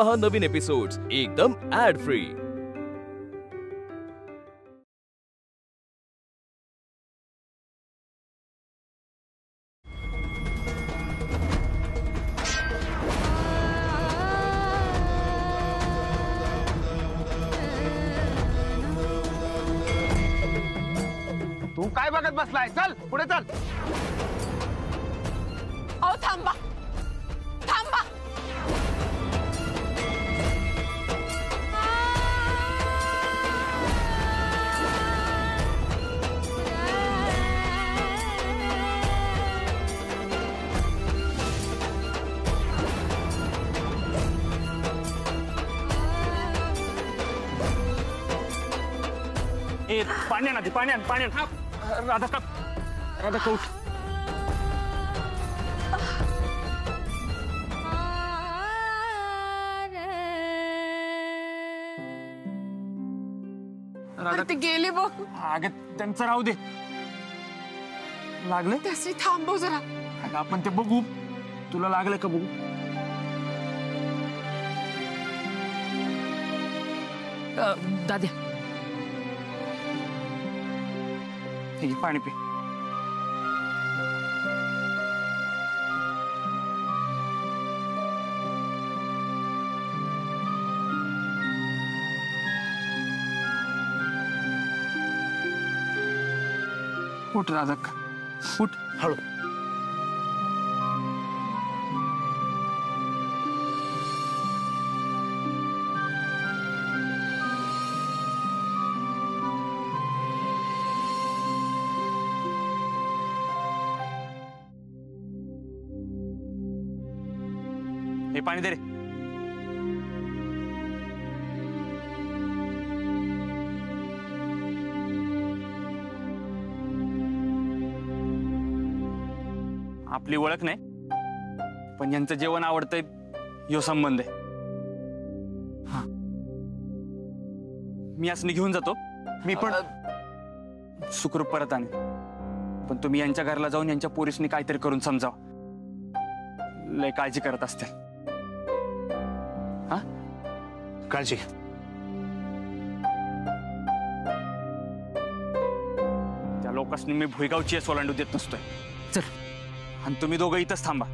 पहा नवीन एपिसोड्स एकदम add free. तू काय बघत बसलाय? चल पुढे चल। अहो थांबा थांबा। ए पाणी आण, पाणी आण, पाणी आण। राधा का उठ। राधा ते गेले बघ। अगं त्यांचं राहू दे। लागले त्याची थांबव जरा। अगं आपण ते बघू। तुला लागलं का बघू? दाद्या हे घे, पाणी पी। उठ राधा, उठ हळू। हे पाणी दे रे। आपली ओळख नाही, पण यांचं जेवण आवडतंय यो संबंध आहे। हा, मी असं घेऊन जातो। मी पण सुखरूप परत आण, पण तुम्ही यांच्या घराला जाऊन यांच्या पोरीसनी काहीतरी करून समजाव। लय काळजी करत असते। हा, काळजी घ्या। त्या लोकांनी मी भुईगावची ओलांडू देत नसतोय। चल, आणि तुम्ही दोघं इथंच थांबा।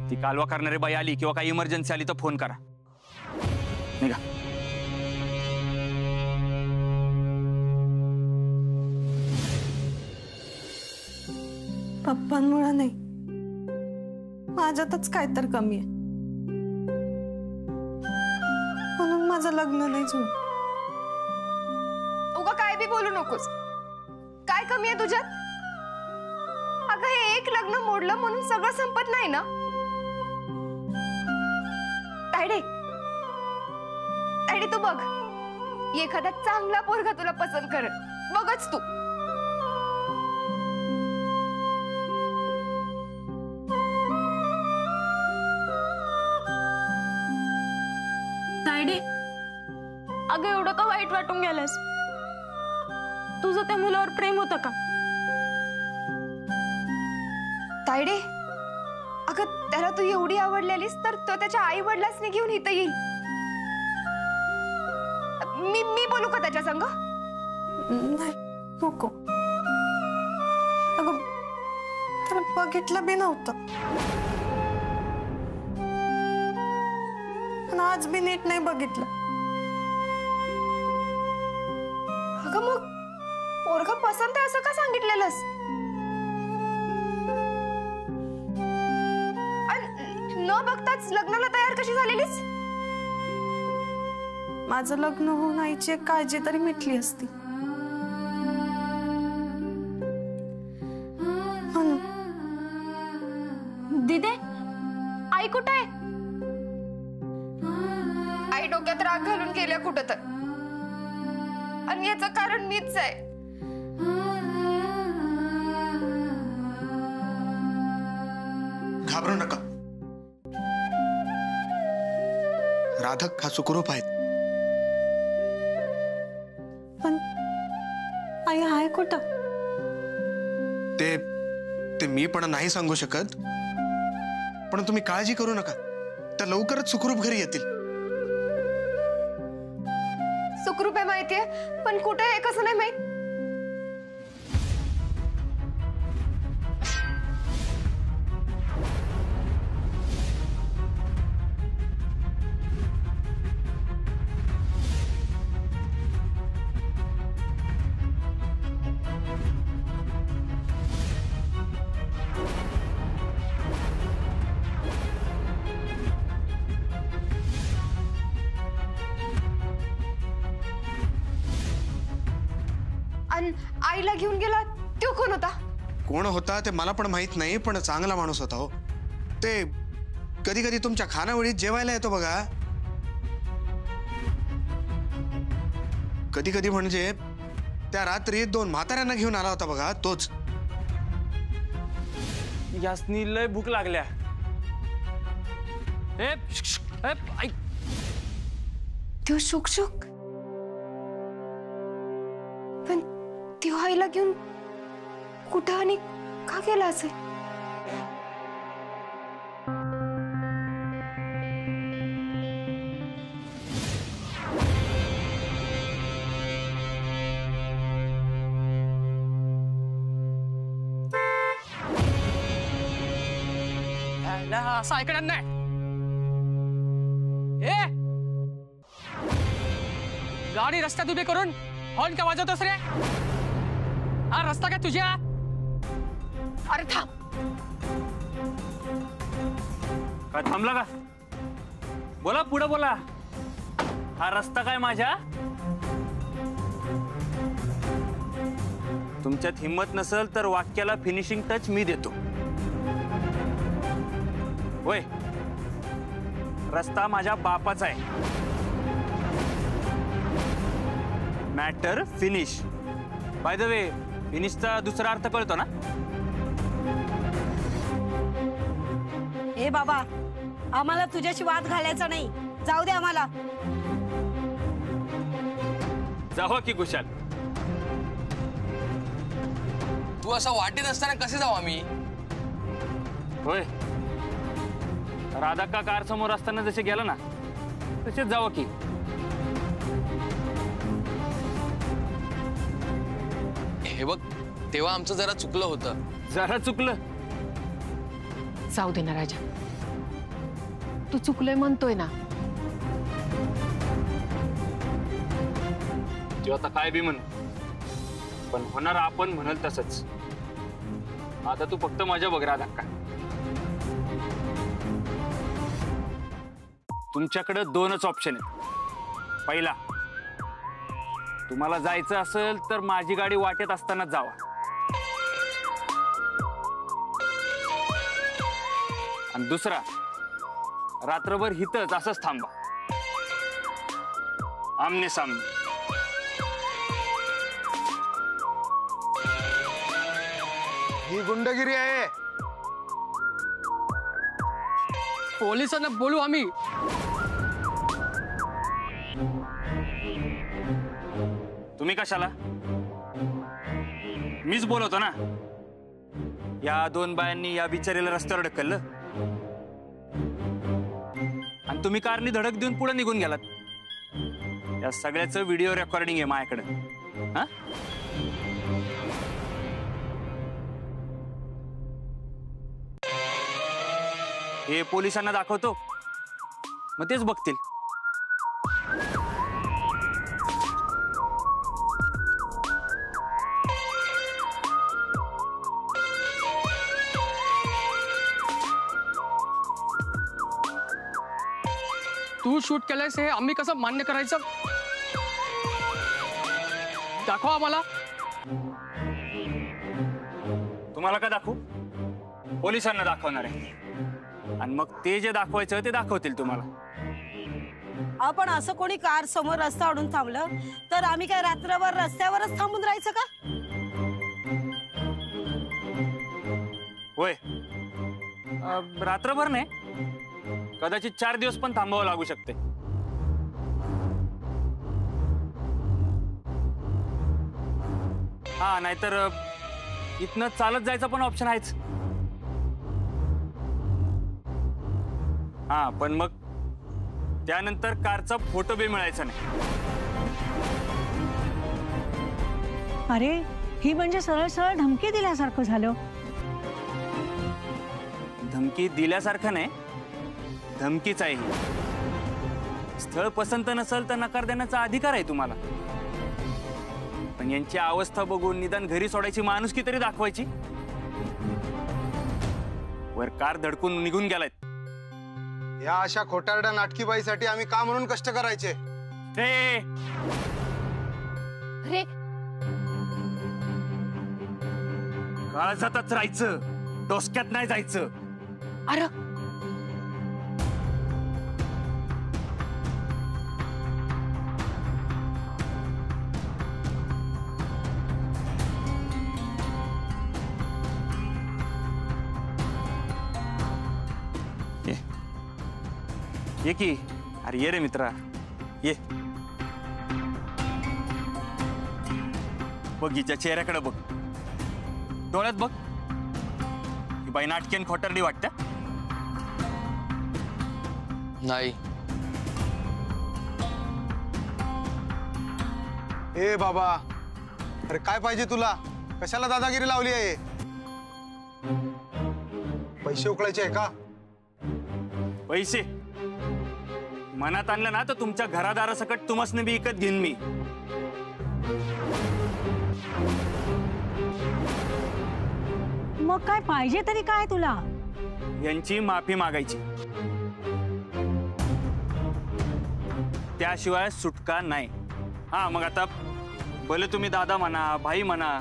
ती कालवा करणारी बाई आली किंवा काही इमर्जन्सी आली तर फोन करा। निघा। पप्पांमुळे नाही, माझ्यातच काय तर कमी आहे, म्हणून माझं लग्न नाही जुळत। उगा काय बी बोलू नकोस। काय कमी आहे तुझ्यात? अगं हे एक लग्न मोडलं म्हणून सगळं संपत नाही ना। तायडे तायडे तू बघ, एखादा चांगला पोरगा तुला पसंत कर, बघच तू। तायडे, अगं एवढं का वाईट वाटून गेलंस? तुझं त्या मुलावर प्रेम होतं का? तायडे, अगं त्याला तू एवढी आवडलेलीस तर तो त्याच्या आई वडिलांनी घेऊन इथं येईल। मी बोलू का त्याच्या संग? नाही, नको। अगं त्याला बघितलं बी नव्हतं, पण आज बी नीट नाही बघितलं। अगं मग पोरगा पसंत आहे असं का सांगितलेलंस? न बघताच लग्नाला तयार कशी झालेलीस? माझं लग्न होऊन आईची एक काळजी तरी मिटली असती म्हणून। दिदे, आई कुठे आहे? आई डोक्यात राग घालून गेल्या कुठं तर, आणि याचं कारण मीच आहे। घाबरू नका, राधक हा सुखरूप आहेत। पण आई आहे कुठं? ते मी पण नाही सांगू शकत, पण तुम्ही काळजी करू नका, त्या लवकरच सुखरूप घरी येतील। रुपये माहितीये, पण कुठे आहे कसं नाही माहित. आणि आईला घेऊन गेला तो कोण होता? कोण होता ते मला पण माहित नाही, पण चांगला माणूस होता हो. ते कधी कधी तुमच्या खानावळीत जेवायला येतो बघा. कधी कधी म्हणजे त्या रात्री 2 म्हाताऱ्यांना घेऊन आला होता बघा, तोच. यासनी लय भूक लागल्या. ऐक, तो शुक शुक. पण ती आईला घेऊन कुठं आणि का गेला असेल? असं ऐकणार नाही. गाडी रस्त्यात उभी करून हॉर्न का वाजवतोस रे? हा रस्ता काय तुझ्या? अरे थांब. काय थांबला का? बोला, पुढे बोला. हा रस्ता काय माझ्या? तुमच्यात हिम्मत नसेल तर वाक्याला फिनिशिंग टच मी देतो. होय, रस्ता माझ्या बापाचा आहे. Matter finish. By the way, फिनिशचा दुसरा अर्थ कळतो ना? ए बाबा, आम्हाला तुझ्याशी वाद घालायचा नाही. जाऊ दे आम्हाला. जाऊ की कुशाल. तू असं वाटेत असताना कसे जाऊ आम्ही? होय, राधा का कार समोर असताना जसे गेला ना तसेच जावं की. हे बघ, तेव्हा आमचं जरा चुकलं होतं. जरा चुकलं? जाऊ दे ना राजा, तू चुकलंय म्हणतोय ना. तू आता काय बी म्हण, पण होणार आपण म्हणाल तसंच. आता तू फक्त माझ्या बघ राधा का. तुमच्याकडे 2च ऑप्शन आहेत. पहिला, तुम्हाला जायचं असेल तर माझी गाडी वाटेत असताना जावा. आणि दुसरा, रात्रभर हितच असंच थांबा, आमने सामने. ही गुंडगिरी आहे. पोलिसांना बोलू आम्ही. तुम्ही कशाला? मीच बोलवतो ना. या 2 बायांनी या बिचारीला रस्त्यावर ढकललं आणि तुम्ही कारनी धडक देऊन पुढे निघून गेलात. या सगळ्याचं व्हिडिओ रेकॉर्डिंग आहे माझ्याकडे. हा, हे पोलिसांना दाखवतो, मग तेच बघतील. तू शूट केलंयस हे आम्ही कसं मान्य करायचं? दाखव आम्हाला. तुम्हाला का दाखवू? पोलिसांना दाखवणार आहे. आणि मग ते जे दाखवायचं ते दाखवतील तुम्हाला. आपण असं कोणी कार समोर रस्ता अडून थांबलं तर आम्ही काय रात्रभर रस्त्यावरच थांबून राहायचं का? होय, रात्रभर नाही, कदाचित 4 दिवस पण थांबावं लागू शकते. हा, नाहीतर इथनं चालत जायचा पण ऑप्शन आहेच. हा, पण मग त्यानंतर कारचा फोटो बी मिळायचा नाही. अरे ही म्हणजे सरळ सरळ धमकी दिल्यासारखं झालं. धमकी दिल्यासारखं नाही, धमकीच आहे ही. स्थळ पसंत नसेल तर नकार देण्याचा अधिकार आहे तुम्हाला, पण यांची अवस्था बघून निदान घरी सोडायची माणुसकी तरी दाखवायची. वर कार धडकून निघून गेलायत. या अशा खोटारड्या नाटकीबाईसाठी आम्ही का म्हणून कष्ट करायचे? अरे काळजातच राहायचं, डोसक्यात नाही जायचं. अरे ये की, अरे ये रे मित्रा, ये. बघ हिच्या चेहऱ्याकडे बघ, डोळ्यात बघ. ही बाई नाटकी आणि खोटारडी वाटते. नाही. ए बाबा, अरे काय पाहिजे तुला? कशाला दादागिरी लावली आहे? पैसे उकळायचे आहे का? पैसे मनात आणलं ना तर तुमच्या घरादारासकट तुमसने बी विकत घेईन मी. मग काय पाहिजे तरी काय तुला? यांची माफी मागायची, त्याशिवाय सुटका नाही. हा मग आता भले तुम्ही दादा म्हणा, भाई म्हणा,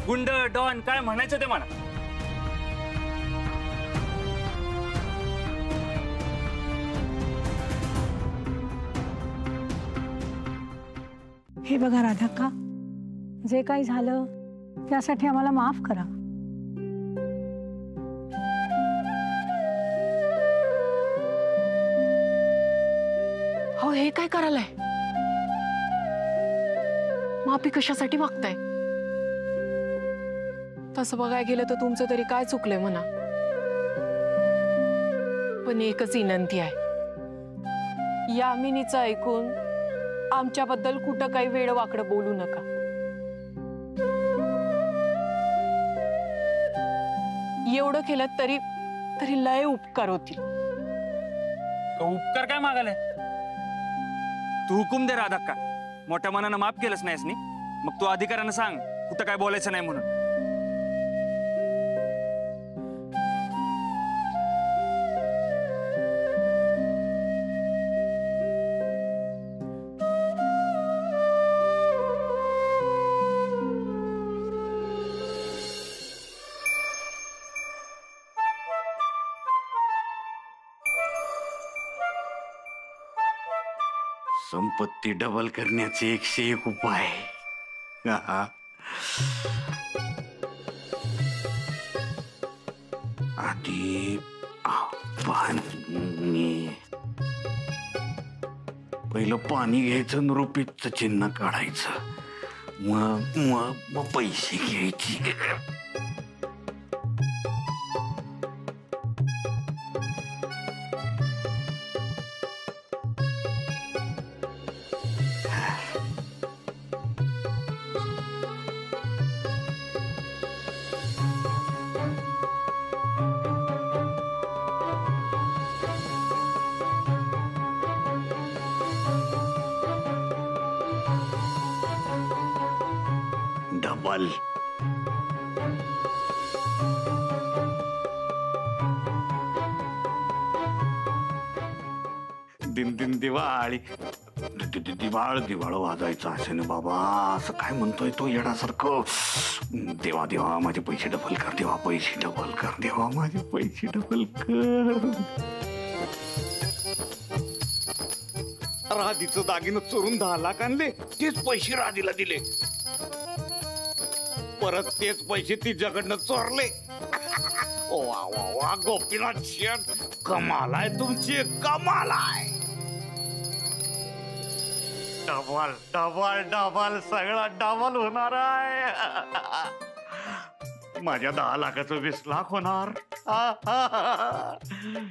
गुंड, डॉन, काय म्हणायचं ते म्हणा. हे बघा राधाक्का, जे काही झालं त्यासाठी आम्हाला माफ करा. हो हे काय करायलाय? माफी कशासाठी मागताय? तसं बघायला गेलं तर तुमचं तरी काय चुकलंय म्हणा, पण एकच विनंती आहे, यामिनीचं ऐकून आमच्याबद्दल कुठं काही वेळ वाकडं बोलू नका. एवढं केलं तरी तरी लय उपकार होतील. उपकार काय मागायलाय? तू हुकूम दे राधा का, मोठ्या मनानं माफ केलंच नाहीस नी, मग तू अधिकाऱ्यानं सांग कुठं काय बोलायचं नाही म्हणून. संपत्ती डबल करण्याचे 101 उपाय. आधी पाणी, पहिलं पाणी घ्यायचं, रुपीचं चिन्ह काढायचं, मग मग मग पैसे घ्यायचे. डबल. दिन दिन दिवाळी, दिवाळ दिवाळ वाजायचं असे ना बाबा. असं काय म्हणतोय तो येण्यासारखं? देवा देवा माझे पैसे डबल कर, देवा पैसे डबल कर, देवा माझे पैसे डबल कर. राधीचं दागिनं चोरून 10 लाख आणले, तेच पैसे राधीला दिले, परत तेच पैसे तिच्याकडनं चोरले. वा वा वा गोपीनाथ शेठ, कमाल आहे तुमची, कमाल आहे. डबल डबल डबल सगळं डबल होणार आहे. माझ्या 10 लाखाचं 20 लाख होणार.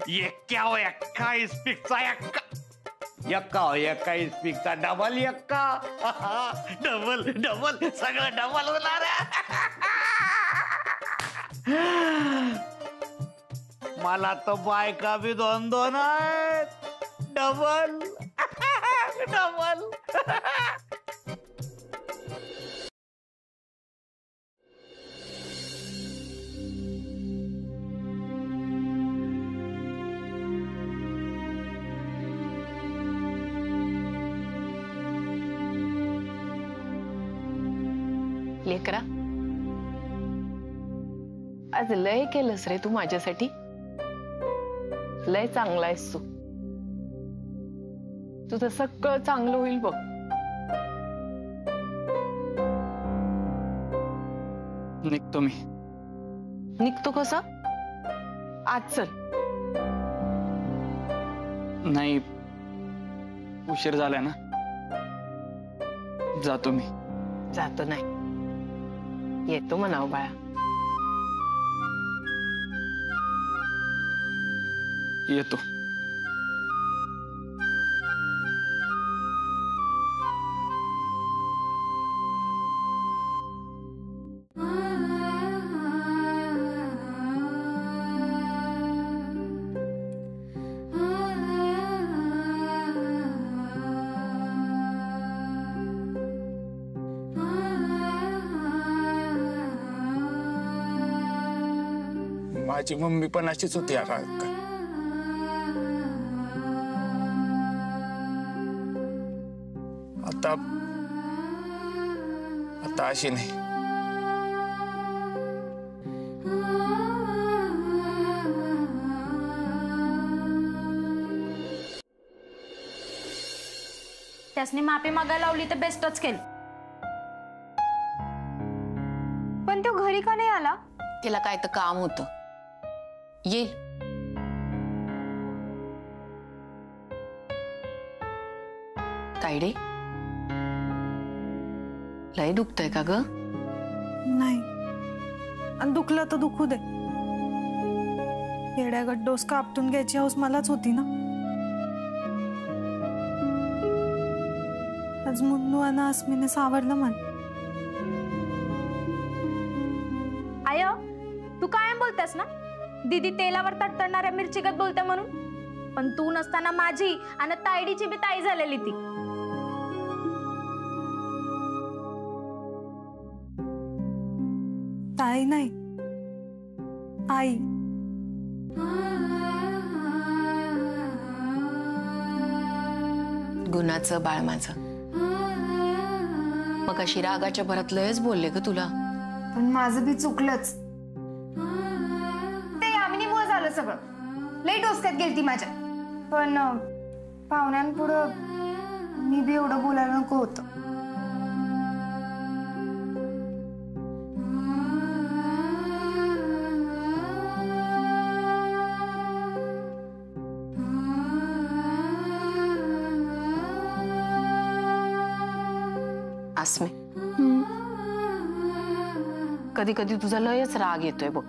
21 पिकचा 1. एक्का हो एक्का इस्पिकचा डबल एक्का डबल डबल सगळं डबल होणार मला तर बायका बी 2-2 आहेत डबल डबल लेकरा आज लय केलंस रे तू माझ्यासाठी लय चांगला आहेस तू तुझं सगळं चांगलं होईल बघ निघतो मी निघतो कसा आज चल नाही उशीर झालाय ना जातो मी जातो नाही येतो म्हणाव बाळा येतो माझी मम्मी पण अशीच होती आता आता अशी नाही त्यासनी माफी मागायला लावली तर बेस्टच केलं पण तो घरी का नाही आला तिला काय तर काम होतं येईल तायडे लय दुखतंय का ग नाही आणि दुखलं तर दुखू दे येड्यागत डोस का आपटून घ्यायची हौस मलाच होती ना आज मुन्नू आणि अस्मीने सावरलं मन आय तू कायम बोलतेस ना दीदी तेलावर तडतडणाऱ्या मिरचीगत बोलते म्हणून पण तू नसताना माझी आणि तायडीची बी ताई झालेली ती ताई नाही आई गुणाचं बाळ माझं मग अशी रागाच्या भरात लयच बोलले ग तुला पण माझं बी चुकलंच ते यामिनीमुळे झालं सगळं लई डोसक्यात गेलती माझ्या पण पाहुण्यांपुढं मी बी एवढं बोलायला नको होतं अस्मी कधी कधी तुझा लयच राग येतोय बघ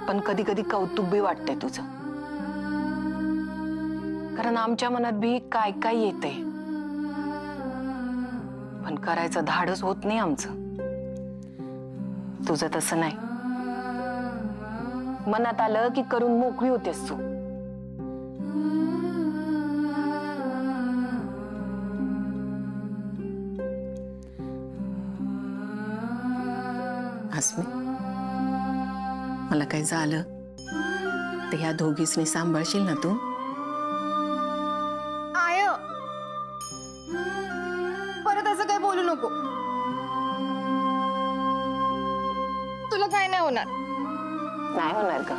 पण कधी कधी कौतुक बी वाटतंय तुझं कारण आमच्या मनात बी काय काय येते पण करायचं धाडस होत नाही आमचं तुझं तसं नाही मनात आलं की करून मोकळी होतेस तू अस्मी मला काही झालं तर ह्या दोघींनी सांभाळशील ना तू आय परत असं काही बोलू नको तुला काय नाही होणार नाही होणार का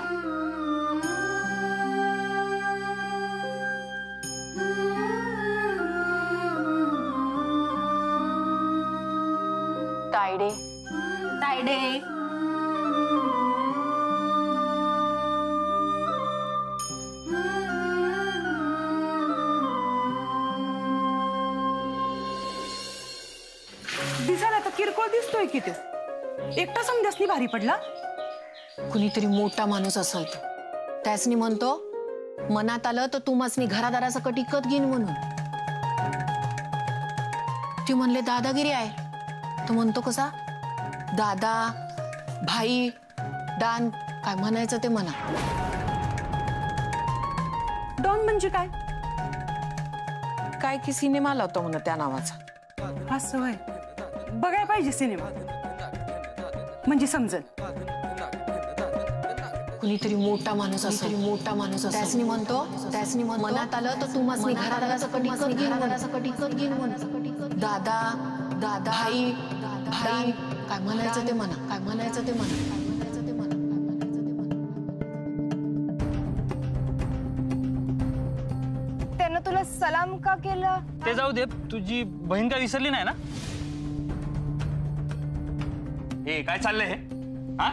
तायडे तायडे दिसायला तर किरकोळ दिसतोय की ते एकटा समजासनी भारी पडला कुणीतरी मोठा माणूस असेल तो त्यासनी म्हणतो मनात आलं तर तू मसनी घरादारासकट टिकत घेईन म्हणून. ती म्हणले दादागिरी आहे. तो म्हणतो कसा दादा भाई डान काय म्हणायचं ते म्हणा. डॉन म्हणजे काय? काय की सिनेमा लावतो म्हणा त्या नावाचा. असं होय. बघायला पाहिजे सिनेमा म्हणजे समजल. कुणीतरी मोठा माणूस असेल, मोठा माणूस असेल त्यासनी म्हणतो मनात आलं तर तू मसनी घरादारासकट टिकत घेईन म्हणून. दादा दादा भाई भाई काय म्हणायचं ते म्हणा. काय म्हणायचं ते म्हणा. त्यानं तुला सलाम का केला? ते जाऊ दे, तुझी बहीण काय विसरली नाही ना? हे काय चाललंय हे? हा